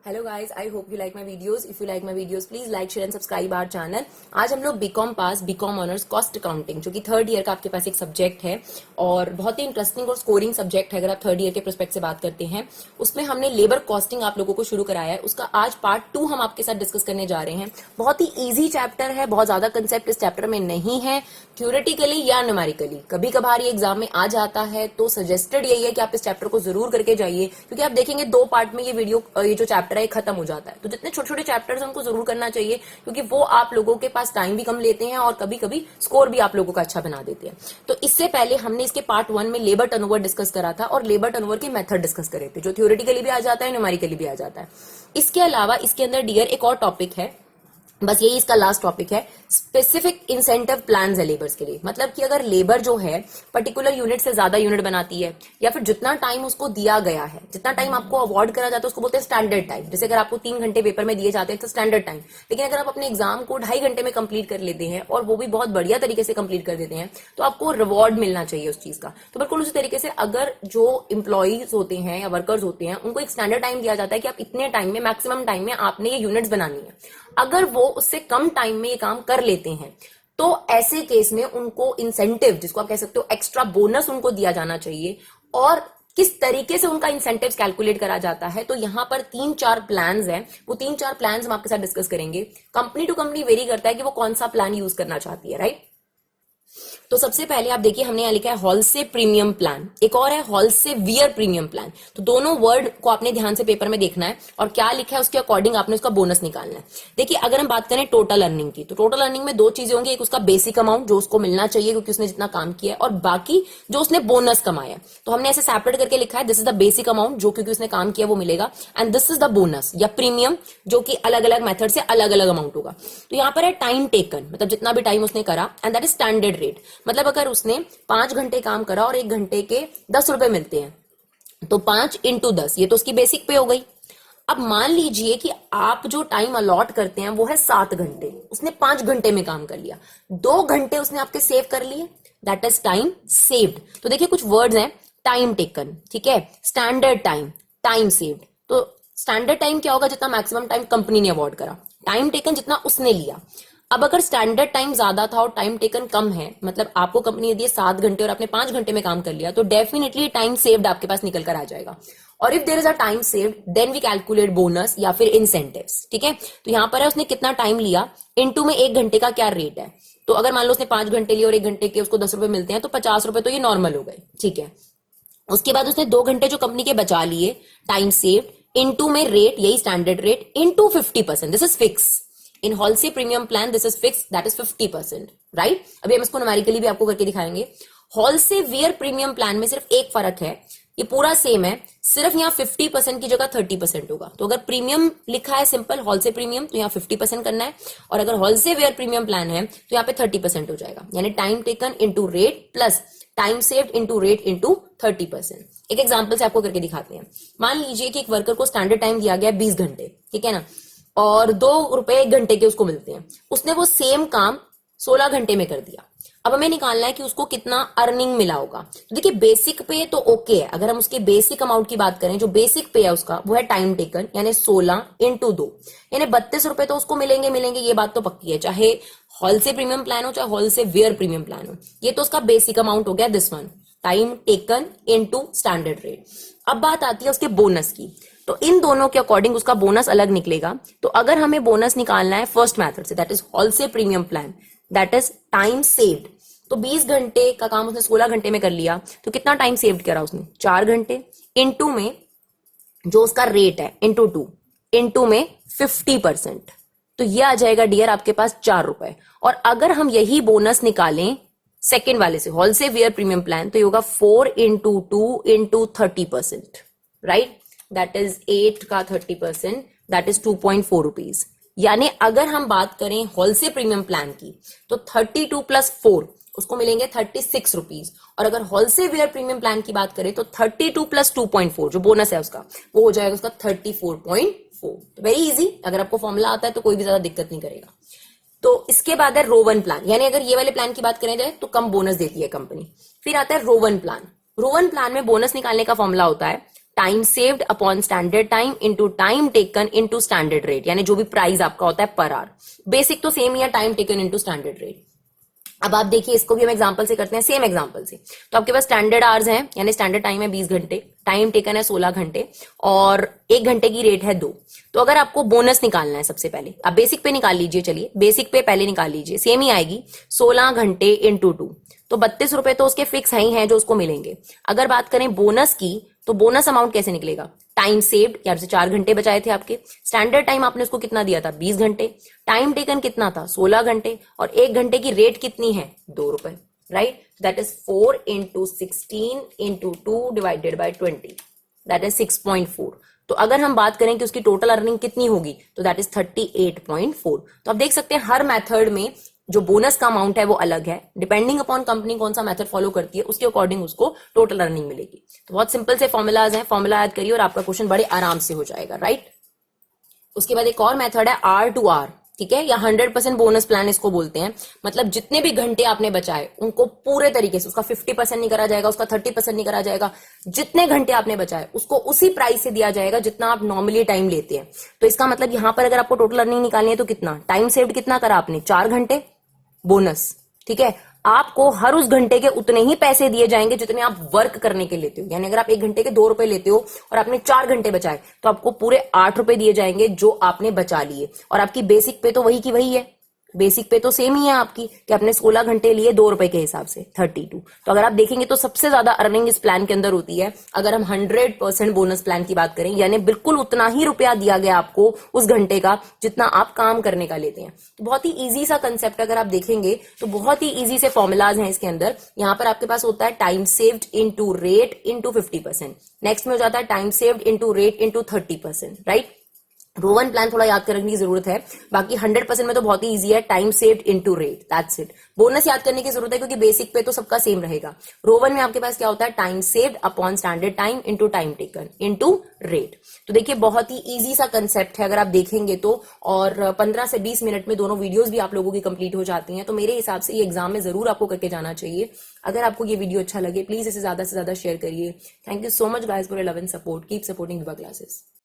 Hello guys, I hope you like my videos. If you like my videos please like share and subscribe our channel. आज हम लोग BCom pass, BCom honours, cost accounting जो कि third year का आपके पास एक subject है और बहुत ही इंटरेस्टिंग और स्कोरिंग सब्जेक्ट है अगर आप थर्ड ईयर के प्रोस्पेक्ट से बात करते हैं. उसमें हमने लेबर कॉस्टिंग आप लोगों को शुरू कराया है. उसका आज पार्ट 2 हम आपके साथ डिस्कस करने जा रहे हैं. बहुत ही ईजी चैप्टर है, बहुत ज्यादा कंसेप्ट इस चैप्टर में नहीं है. थ्योरेटिकली या न्यूमेरिकली कभी कभार ये एग्जाम में आ जाता है, तो सजेस्टेड यही है कि आप इस चैप्टर को जरूर करके जाइए, क्योंकि आप देखेंगे 2 पार्ट में ये जो चैप्टर है खत्म हो जाता है. तो जितने छोटे छोटे चैप्टर्स हैं उनको जरूर करना चाहिए, क्योंकि वो आप लोगों के पास टाइम भी कम लेते हैं और कभी कभी स्कोर भी आप लोगों का अच्छा बना देते हैं. तो इससे पहले हमने इसके पार्ट 1 में लेबर टर्नओवर डिस्कस करा था और लेबर टर्नओवर के मेथड डिस्कस करे थे, जो थ्योरेटिकली भी आ जाता है, न्यूमेरिकली भी आ जाता है. इसके अलावा इसके अंदर डियर एक और टॉपिक है, बस यही इसका लास्ट टॉपिक है. स्पेसिफिक इंसेंटिव प्लान्स है लेबर्स के लिए. मतलब कि अगर लेबर जो है पर्टिकुलर यूनिट से ज्यादा यूनिट बनाती है, या फिर जितना टाइम उसको दिया गया है, जितना टाइम आपको अवार्ड करा जाता है उसको बोलते हैं स्टैंडर्ड टाइम. जैसे अगर आपको 3 घंटे पेपर में दिए जाते हैं तो स्टैंडर्ड टाइम. लेकिन अगर आप अपने एग्जाम को 2.5 घंटे में कंप्लीट कर लेते हैं और वो भी बहुत बढ़िया तरीके से कंप्लीट कर देते हैं, तो आपको रिवॉर्ड मिलना चाहिए उस चीज का. तो बिल्कुल उसी तरीके से अगर जो इंप्लॉइज होते हैं या वर्कर्स होते हैं उनको एक स्टैंडर्ड टाइम दिया जाता है कि आप इतने टाइम में, मैक्सिमम टाइम में आपने ये यूनिट्स बनानी है. अगर वो उससे कम टाइम में ये काम कर लेते हैं तो ऐसे केस में उनको इंसेंटिव, जिसको आप कह सकते हो एक्स्ट्रा बोनस, उनको दिया जाना चाहिए. और किस तरीके से उनका इंसेंटिव्स कैलकुलेट करा जाता है, तो यहां पर 3-4 प्लान्स हैं. वो 3-4 प्लान्स हम आपके साथ डिस्कस करेंगे. कंपनी टू कंपनी वेरी करता है कि वो कौन सा प्लान यूज करना चाहती है, राइट. तो सबसे पहले आप देखिए, हमने यहां लिखा है हॉल से प्रीमियम प्लान, एक और है हॉल से वियर प्रीमियम प्लान. तो दोनों वर्ड को आपने ध्यान से पेपर में देखना है और क्या लिखा है उसके अकॉर्डिंग आपने उसका बोनस निकालना है. देखिए, अगर हम बात करें टोटल अर्निंग की, तो टोटल अर्निंग में 2 चीजें होंगी. एक उसका बेसिक अमाउंट जो उसको मिलना चाहिए क्योंकि उसने जितना काम किया है, और बाकी जो उसने बोनस कमाया. तो हमने ऐसे सेपरेट करके लिखा है, this is the basic amount जो क्योंकि उसने काम किया वो मिलेगा, and this is the bonus या प्रीमियम जो कि अलग अलग मेथड से अलग अलग अमाउंट होगा. तो यहां पर है टाइम टेकन, मतलब जितना भी टाइम उसने करा, and that is standard rate. मतलब अगर उसने 5 घंटे काम करा और 1 घंटे के 10 रुपए मिलते हैं, तो 5 इंटू 10, ये तो उसकी बेसिक पे हो गई. अब मान लीजिए कि आप जो टाइम अलॉट करते हैं वो है 7 घंटे, उसने 5 घंटे में काम कर लिया, 2 घंटे उसने आपके सेव कर लिए, दैट इज टाइम सेव्ड. तो देखिए कुछ वर्ड्स हैं, टाइम टेकन, ठीक है, स्टैंडर्ड टाइम, टाइम सेव्ड. तो स्टैंडर्ड टाइम क्या होगा? जितना मैक्सिमम टाइम कंपनी ने अवॉर्ड करा. टाइम टेकन जितना उसने लिया. अब अगर स्टैंडर्ड टाइम ज्यादा था और टाइम टेकन कम है, मतलब आपको कंपनी ने दिए 7 घंटे और आपने 5 घंटे में काम कर लिया, तो डेफिनेटली टाइम सेव्ड आपके पास निकल कर आ जाएगा. और if there is a time saved then we calculate bonus या फिर इंसेंटिव्स, ठीक है. तो यहां पर है उसने कितना टाइम लिया, इनटू में 1 घंटे का क्या रेट है. तो अगर मान लो उसने 5 घंटे लिए और 1 घंटे के उसको 10 रुपए मिलते हैं, तो 50 रुपए तो ये नॉर्मल हो गए, ठीक है. उसके बाद उसने 2 घंटे जो कंपनी के बचा लिए, टाइम सेव्ड, इनटू में रेट, यही standard rate, into 50%, this is fix. In whole से premium plan this is fix, that is 50%, right. अभी हम इसको न्यूमेरिकली भी आपको करके दिखाएंगे. हॉल से वियर प्रीमियम प्लान में सिर्फ एक फर्क है, ये पूरा सेम है, सिर्फ यहाँ 50% की जगह 30% होगा. तो अगर प्रीमियम लिखा है सिंपल हॉल से प्रीमियम, तो यहाँ 50% करना है, और अगर हॉल से वेयर प्रीमियम प्लान है तो यहाँ पे 30% हो जाएगा. यानी time taken into rate plus time saved into rate into 30%. एक एग्जाम्पल से आपको करके दिखाते हैं. मान लीजिए कि एक वर्कर को स्टैंडर्ड टाइम दिया गया 20 घंटे, ठीक है ना, और 2 रुपए 1 घंटे के उसको मिलते हैं. उसने वो सेम काम 16 घंटे में कर दिया. अब हमें निकालना है कि उसको कितना अर्निंग मिला होगा. तो देखिए, बेसिक पे तो ओके है. अगर हम उसके बेसिक अमाउंट की बात करें, जो बेसिक पे है उसका वो है टाइम टेकन, यानी 16 इंटू 2, यानी 32 रुपए तो उसको मिलेंगे, ये बात तो पक्की है, चाहे हॉल से प्रीमियम प्लान हो चाहे हॉल से वेयर प्रीमियम प्लान हो. ये तो उसका बेसिक अमाउंट हो गया, this one, time taken into standard rate. अब बात आती है उसके बोनस की. तो इन दोनों के अकॉर्डिंग उसका बोनस अलग निकलेगा. तो अगर हमें बोनस निकालना है फर्स्ट मेथड से, दैट इज हॉल से premium plan, that is time saved. तो 20 घंटे का काम उसने 16 घंटे में कर लिया, तो कितना टाइम सेव्ड करा उसने? 4 घंटे, इनटू में जो उसका रेट है इंटू 2, इनटू में 50%. तो ये आ जाएगा डियर आपके पास 4 रुपए. और अगर हम यही बोनस निकालें सेकेंड वाले से, हॉल से वेयर प्रीमियम प्लान, तो ये होगा 4 into 2 into 30%, right. That is 8 का 30%, दैट इज 2.4 रुपीज. यानी अगर हम बात करें हॉल से प्रीमियम प्लान की, तो 32 प्लस 4 उसको मिलेंगे 36 रुपीज. और अगर हॉल से वेयर प्रीमियम प्लान की बात करें तो 32 प्लस 2.4 जो बोनस है उसका, वो हो जाएगा उसका 34.4. तो वेरी इजी, अगर आपको फॉर्मूला आता है तो कोई भी ज्यादा दिक्कत नहीं करेगा. तो इसके बाद है रोवन प्लान, यानी अगर ये वाले प्लान की बात करें जाए तो कम बोनस देती है कंपनी. फिर आता है रोवन प्लान. रोवन प्लान में बोनस निकालने का फॉर्मूला होता है time saved upon standard time into time taken into standard rate, यानी जो भी प्राइस आपका होता है पर आवर। बेसिक तो सेम ही है, time taken into standard rate. अब आप देखिए, इसको भी हम एग्जांपल से करते हैं, सेम एग्जांपल से। तो आपके पास स्टैंडर्ड आवर्स हैं, यानी स्टैंडर्ड टाइम है 20 घंटे, टाइम टेकन है 16 घंटे, और 1 घंटे की रेट है 2। तो अगर आपको बोनस निकालना है, सबसे पहले आप बेसिक पे निकाल लीजिए, चलिए बेसिक पे पहले निकाल लीजिए, सेम ही आएगी 16 घंटे इंटू 2, तो 32 रुपए तो उसके फिक्स है ही हैं जो उसको मिलेंगे। अगर बात करें बोनस की, तो बोनस अमाउंट कैसे निकलेगा? टाइम सेव्ड, यार से 4 घंटे बचाए थे आपके, स्टैंडर्ड टाइम आपने उसको कितना दिया था 20 घंटे, टाइम टेकन कितना था 16 घंटे, और 1 घंटे की रेट कितनी है 2 रुपए, right? That is 4 into 16 into 2 divided by 20, that is 6.4। तो अगर हम बात करें कि उसकी टोटल अर्निंग कितनी होगी, तो दैट इज 38.4। तो आप देख सकते हैं हर मेथड में जो बोनस का अमाउंट है वो अलग है, डिपेंडिंग अपॉन कंपनी कौन सा मेथड फॉलो करती है उसके अकॉर्डिंग उसको टोटल अर्निंग मिलेगी। तो बहुत सिंपल से फॉर्मुलाज हैं, फॉर्मुला याद करिए और आपका क्वेश्चन बड़े आराम से हो जाएगा, राइट? उसके बाद एक और मेथड है R2R, ठीक है, या 100% बोनस प्लान इसको बोलते हैं। मतलब जितने भी घंटे आपने बचाए उनको पूरे तरीके से, उसका 50% नहीं करा जाएगा, उसका 30% नहीं करा जाएगा, जितने घंटे आपने बचाए उसको उसी प्राइस से दिया जाएगा जितना आप नॉर्मली टाइम लेते हैं। तो इसका मतलब यहां पर अगर आपको टोटल अर्निंग निकालनी है तो कितना टाइम सेव्ड कितना करा आपने, 4 घंटे बोनस, ठीक है। आपको हर उस घंटे के उतने ही पैसे दिए जाएंगे जितने आप वर्क करने के लेते हो, यानी अगर आप 1 घंटे के 2 रुपए लेते हो और आपने 4 घंटे बचाए तो आपको पूरे 8 रुपए दिए जाएंगे जो आपने बचा लिए। और आपकी बेसिक पे तो वही की वही है, बेसिक पे तो सेम ही है आपकी कि आपने 16 घंटे लिए 2 रुपए के हिसाब से 32। तो अगर आप देखेंगे तो सबसे ज्यादा अर्निंग इस प्लान के अंदर होती है अगर हम 100% बोनस प्लान की बात करें, यानी बिल्कुल उतना ही रुपया दिया गया आपको उस घंटे का जितना आप काम करने का लेते हैं। तो बहुत ही इजी सा कंसेप्ट, अगर आप देखेंगे तो बहुत ही इजी से फॉर्मुलाज हैं इसके अंदर। यहाँ पर आपके पास होता है time saved into rate into 50%, next में हो जाता है time saved into rate into 30%, right? Rowan plan थोड़ा याद करने की जरूरत है, बाकी 100% में तो बहुत ही इजी है, time saved into rate, that's it. Bonus याद करने की जरूरत है क्योंकि बेसिक पे तो सबका सेम रहेगा। रोवन में आपके पास क्या होता है, time saved upon standard time into time taken into rate. तो देखिए बहुत ही इजी सा कंसेप्ट है अगर आप देखेंगे तो, और 15 से 20 मिनट में दोनों वीडियोस भी आप लोगों की कंप्लीट हो जाती हैं। तो मेरे हिसाब से ये एग्जाम में जरूर आपको करके जाना चाहिए। अगर आपको ये वीडियो अच्छा लगे प्लीज इसे ज्यादा से ज्यादा शेयर करिए। Thank you so much guys for your love and support, keep supporting Vibha classes.